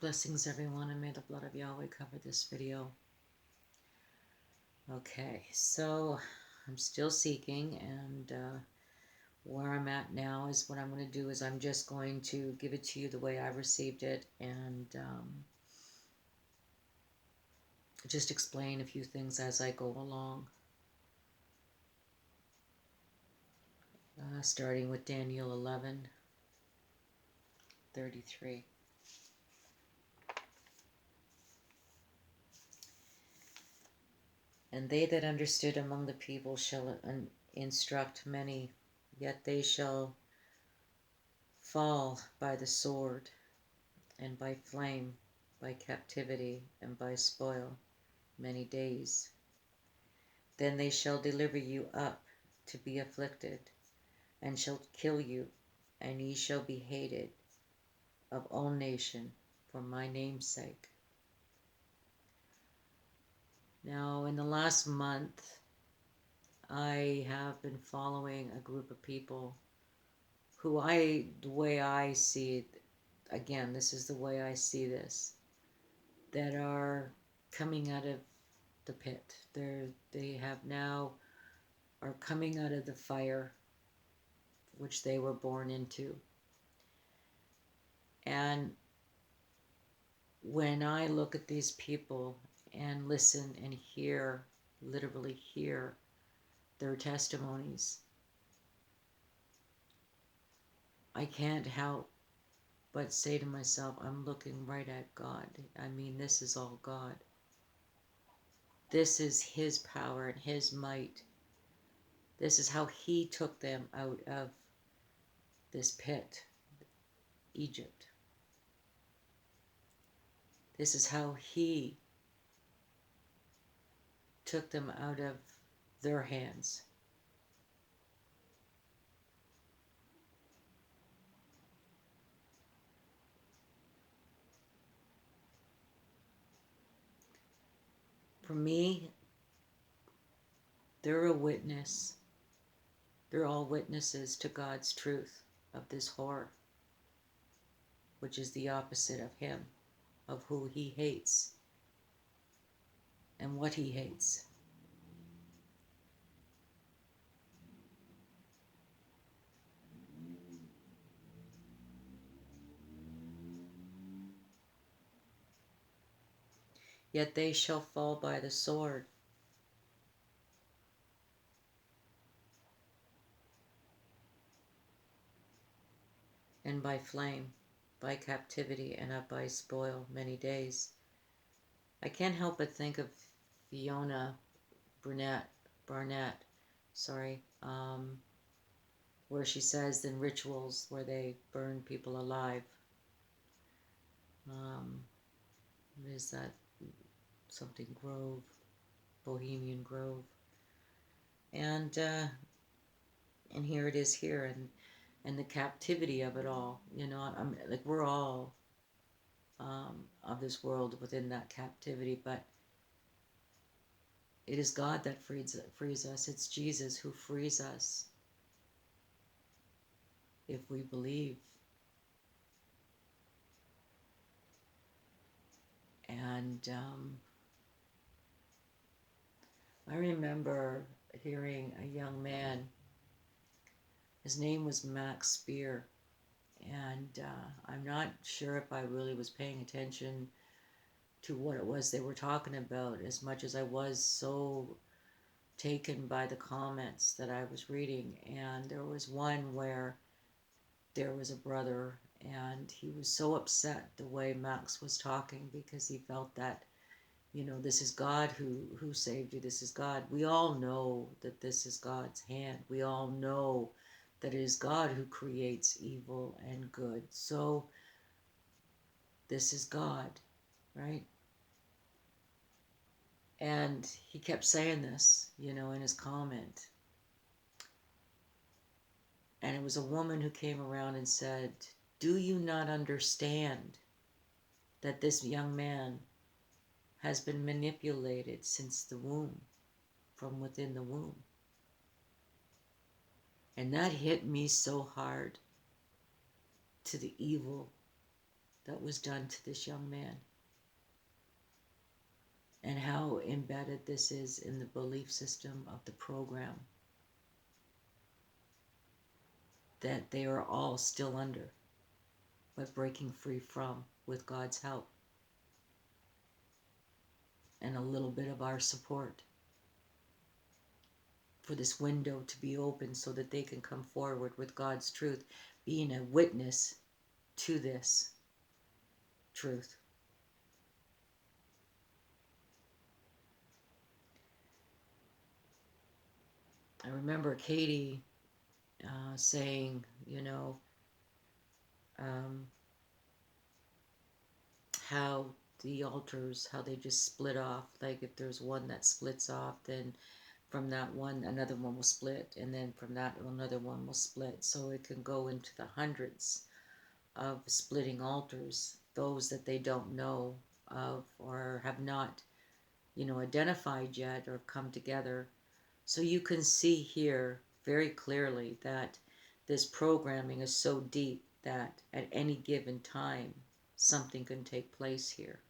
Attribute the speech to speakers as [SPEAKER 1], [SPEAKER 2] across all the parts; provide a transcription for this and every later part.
[SPEAKER 1] Blessings, everyone, and may the blood of Yahweh cover this video. Okay, so I'm still seeking, and where I'm at now is what I'm going to do is I'm just going to give it to you the way I received it, and just explain a few things as I go along. Starting with Daniel 11:33. And they that understood among the people shall instruct many, yet they shall fall by the sword, and by flame, by captivity, and by spoil, many days. Then they shall deliver you up to be afflicted, and shall kill you, and ye shall be hated of all nation for my name's sake. Now, in the last month, I have been following a group of people who the way I see it, again, this is the way I see this, that are coming out of the pit. They have now are coming out of the fire which they were born into. And when I look at these people and listen and hear, literally hear their testimonies, I can't help but say to myself, I'm looking right at God. I mean, this is all God. This is His power and His might. This is how He took them out of this pit, Egypt. This is how He took them out of their hands. For me, they're a witness. They're all witnesses to God's truth of this horror, which is the opposite of Him, of who He hates and what He hates. Yet they shall fall by the sword, and by flame, by captivity, and by spoil many days. I can't help but think of Fiona Barnett, where she says in rituals where they burn people alive. What is that? Something Grove, Bohemian Grove. And here it is here, and the captivity of it all. You know, I'm like, we're all of this world within that captivity, but it is God that frees us. It's Jesus who frees us if we believe. And I remember hearing a young man, his name was Max Spear, and I'm not sure if I really was paying attention to what it was they were talking about as much as I was so taken by the comments that I was reading. And there was one where there was a brother, and he was so upset the way Max was talking because he felt that, you know, this is God who saved you. This is God. We all know that this is God's hand. We all know that it is God who creates evil and good. So this is God, right? And he kept saying this, you know, in his comment. And it was a woman who came around and said, do you not understand that this young man has been manipulated since the womb, from within the womb? And that hit me so hard to the evil that was done to this young man, and how embedded this is in the belief system of the program that they are all still under, but breaking free from with God's help and a little bit of our support for this window to be open so that they can come forward with God's truth, being a witness to this truth. I remember Katy saying, um, how the altars, how they just split off. Like if there's one that splits off, then from that one, another one will split, and then from that, another one will split. So it can go into the hundreds of splitting altars, those that they don't know of or have not, identified yet or come together. So you can see here very clearly that this programming is so deep that at any given time, something can take place here,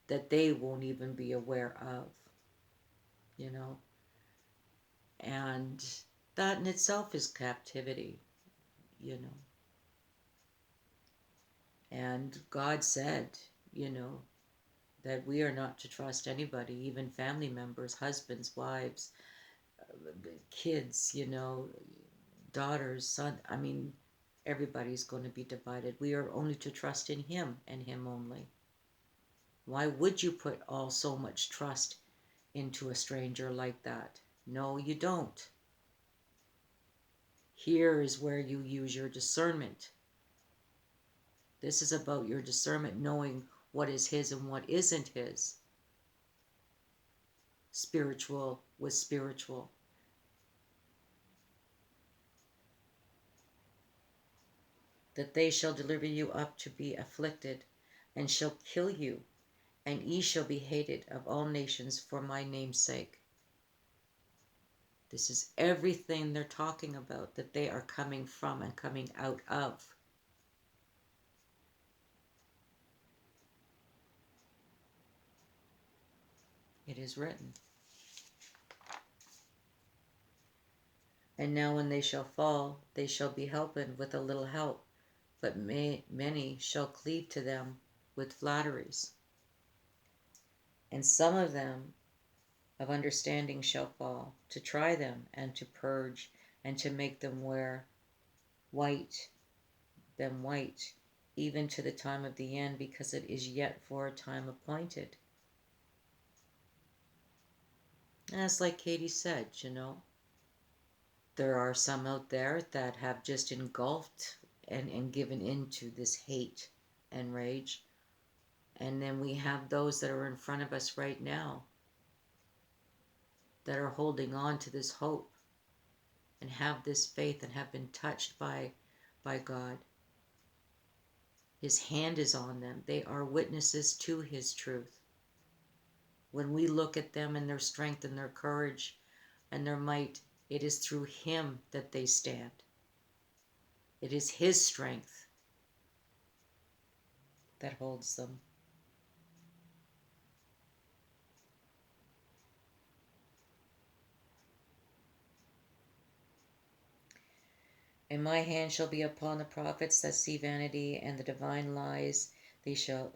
[SPEAKER 1] that they won't even be aware of, you know. And that in itself is captivity, you know. And God said, that we are not to trust anybody, even family members, husbands, wives, kids, daughters, son. I mean, everybody's going to be divided. We are only to trust in Him and Him only. Why would you put all so much trust into a stranger like that? No, you don't. Here is where you use your discernment. This is about your discernment, knowing what is His and what isn't His. Spiritual with spiritual. That they shall deliver you up to be afflicted, and shall kill you, and ye shall be hated of all nations for my name's sake. This is everything they're talking about, that they are coming from and coming out of. It is written. And now when they shall fall, they shall be helped with a little help, but many shall cleave to them with flatteries. And some of them of understanding shall fall, to try them, and to purge, and to make them white, even to the time of the end, because it is yet for a time appointed. And it's like Katy said, there are some out there that have just engulfed and given into this hate and rage. And then we have those that are in front of us right now that are holding on to this hope and have this faith and have been touched by God. His hand is on them. They are witnesses to His truth. When we look at them and their strength and their courage and their might, it is through Him that they stand. It is His strength that holds them. And my hand shall be upon the prophets that see vanity and the divine lies. They shall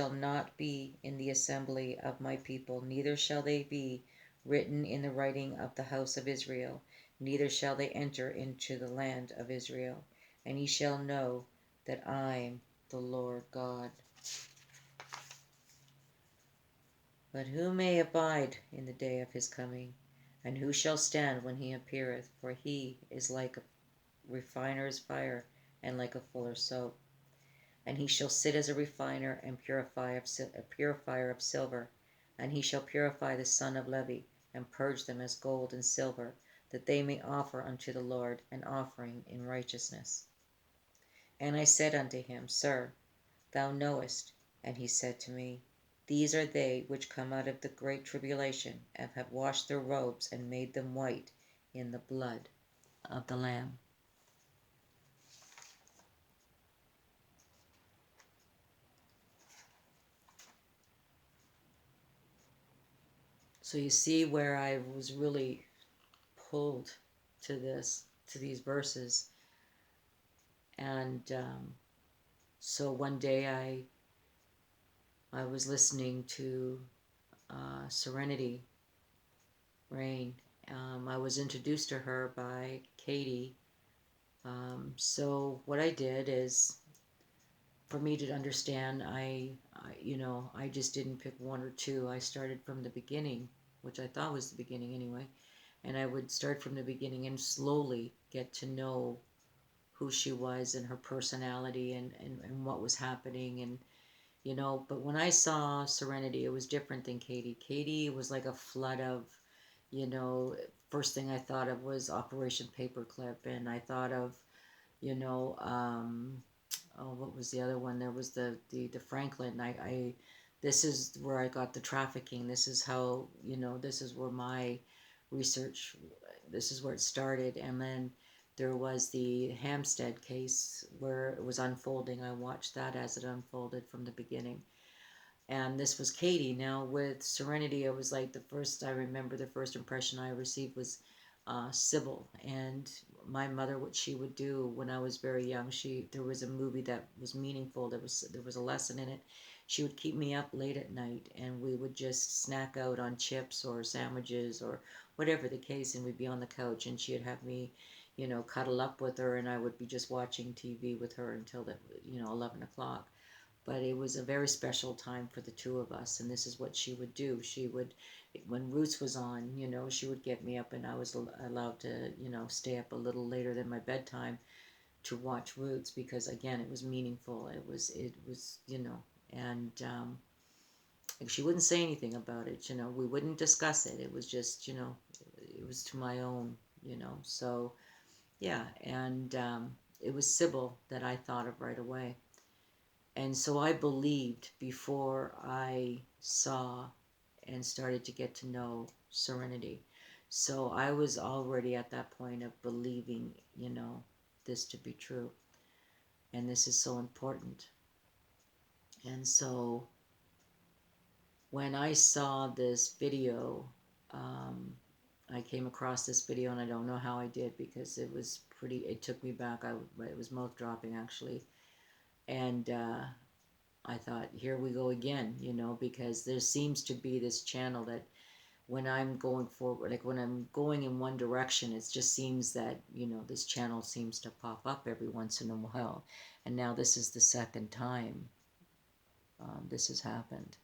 [SPEAKER 1] not be in the assembly of my people, neither shall they be written in the writing of the house of Israel, neither shall they enter into the land of Israel. And ye shall know that I am the Lord God. But who may abide in the day of His coming? And who shall stand when He appeareth? For He is like a refiner's fire, and like a fuller's soap. And He shall sit as a refiner and a purifier of silver. And He shall purify the son of Levi, and purge them as gold and silver, that they may offer unto the Lord an offering in righteousness. And I said unto him, Sir, thou knowest. And he said to me, These are they which come out of the great tribulation, and have washed their robes and made them white in the blood of the Lamb. So you see where I was really pulled to these verses. And so one day I was listening to Serinity Rayne. I was introduced to her by Katy. So what I did is, for me to understand, I just didn't pick one or two. I started from the beginning, which I thought was the beginning anyway. And I would start from the beginning and slowly get to know who she was and her personality and what was happening. And, but when I saw Serinity, it was different than Katy. Katy was like a flood of, you know, first thing I thought of was Operation Paperclip. And I thought of, you know, oh, what was the other one? There was the Franklin. This is where I got the trafficking. This is how, this is where my research, this is where it started. And then there was the Hampstead case where it was unfolding. I watched that as it unfolded from the beginning. And this was Katy. Now with Serinity, it was like I remember the first impression I received was Sybil. And my mother, what she would do when I was very young, there was a movie that was meaningful. There was a lesson in it. She would keep me up late at night, and we would just snack out on chips or sandwiches or whatever the case, and we'd be on the couch, and she'd have me, cuddle up with her, and I would be just watching TV with her until 11 o'clock. But it was a very special time for the two of us, and this is what she would do. When Roots was on, she would get me up, and I was allowed to, stay up a little later than my bedtime to watch Roots, because again, it was meaningful. It was, and she wouldn't say anything about it. We wouldn't discuss it. It was just, it was to my own, So yeah, and it was Sybil that I thought of right away. And so I believed before I saw and started to get to know Serinity. So I was already at that point of believing, this to be true. And this is so important. And so when I saw this video, I came across this video, and I don't know how I did, because it took me back. It was mouth dropping, actually. And I thought, here we go again, because there seems to be this channel that when I'm going forward, like when I'm going in one direction, it just seems that, this channel seems to pop up every once in a while. And now this is the second time this has happened.